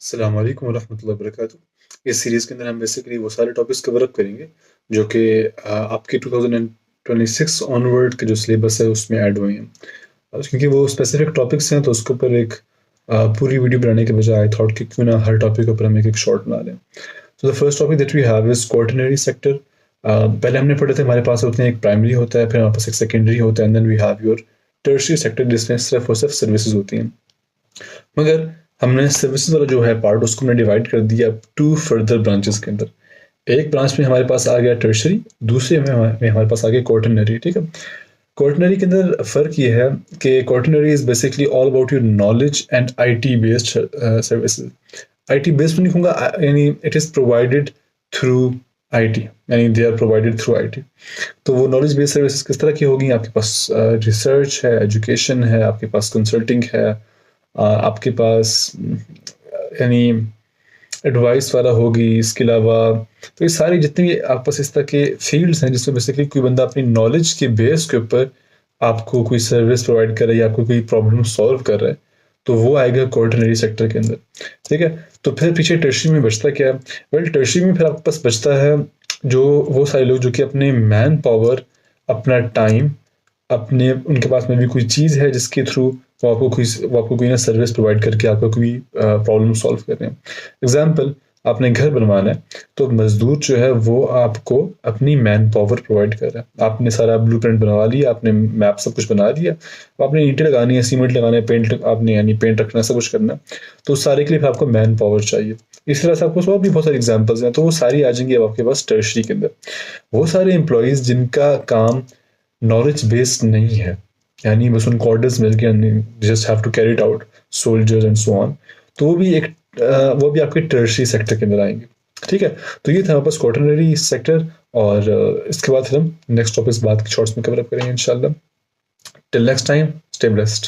अस्सलाम वालेकुम वरहमतुल्लाहि वबरकातुह। इस सीरीज़ के अंदर हम बेसिकली वो सारे टॉपिक्स कवर अप करेंगे जो कि आपके 2026 ऑनवर्ड के जो सिलेबस है उसमें ऐड हुए हैं। क्योंकि वो स्पेसिफिक टॉपिक्स हैं तो उसके ऊपर एक पूरी वीडियो बनाने के बजाय आई थॉट कि क्यों ना हर टॉपिक के ऊपर हम एक शॉर्ट बना लें। तो the first topic that we have is quaternary sector. पहले हमने पढ़े थे हमारे पास होते हैं एक प्राइमरी होता है, फिर हमारे पास एक सेकेंडरी होता है, and then we have your tertiary sector जिसमें सिर्फ और सिर्फ सर्विसेज होती हैं। मगर हमने सर्विसेज वाला जो है पार्ट उसको हमने डिवाइड कर दिया टू फर्दर ब्रांचेस के अंदर। एक ब्रांच में हमारे पास आ गया टर्शरी, दूसरे में हमारे पास आ गया क्वार्टरनरी। ठीक है, क्वार्टरनरी के अंदर फ़र्क ये है कि quaternary is basically all about your knowledge and IT based services. IT based नहीं कहूँगा, यानी it is provided through IT, यानी they are provided through IT. तो वो नॉलेज बेस्ड सर्विसेज किस तरह की होगी? आपके पास रिसर्च है, एजुकेशन है, आपके पास कंसल्टिंग है, आपके पास यानी एडवाइस वाला होगी। इसके अलावा तो ये सारी जितनी भी आपके पास इस तरह के फील्ड्स हैं जिसमें बेसिकली कोई बंदा अपनी नॉलेज के बेस के ऊपर आपको कोई सर्विस प्रोवाइड कर रहा है या आपको कोई प्रॉब्लम सॉल्व कर रहा है, तो वो आएगा क्वार्टरनरी सेक्टर के अंदर। ठीक है, तो फिर पीछे टर्शियरी में बचता क्या है? वेल, टर्शियरी में फिर आपके पास बचता है जो वो सारे लोग जो कि अपने मैन पावर, अपना टाइम, अपने उनके पास में भी कोई चीज़ है जिसके थ्रू वो आपको कोई ना सर्विस प्रोवाइड करके आपको कोई प्रॉब्लम सॉल्व कर रहे हैं। एग्जाम्पल, आपने घर बनवाना है तो मजदूर जो है वो आपको अपनी मैन पावर प्रोवाइड कर रहा है। आपने सारा ब्लूप्रिंट बनवा लिया, आपने मैप सब कुछ बना दिया, आपने ईंटें लगानी है, सीमेंट लगाना है, पेंट आपने यानी पेंट रखना है, सब कुछ करना है, तो उस सारे के लिए फिर आपको मैन पावर चाहिए। इस तरह से आपको और भी बहुत सारे एग्जाम्पल्स हैं, तो वो सारी आ जाएंगी अब आपके पास टर्शरी के अंदर। वो सारे एम्प्लॉयज़ जिनका काम नॉलेज बेस्ड नहीं है, यानी बस उनको ऑर्डर्स मिल गए, just have to carry it out, soldiers and so on, तो वो भी आपके टर्शरी सेक्टर के अंदर आएंगे। ठीक है, तो ये था हमारे पास क्वार्टरनरी सेक्टर। और इसके बाद फिर हम नेक्स्ट टॉपिक बाद के शॉर्ट्स में कवर अप करेंगे इंशाल्लाह। Till next time, stay blessed.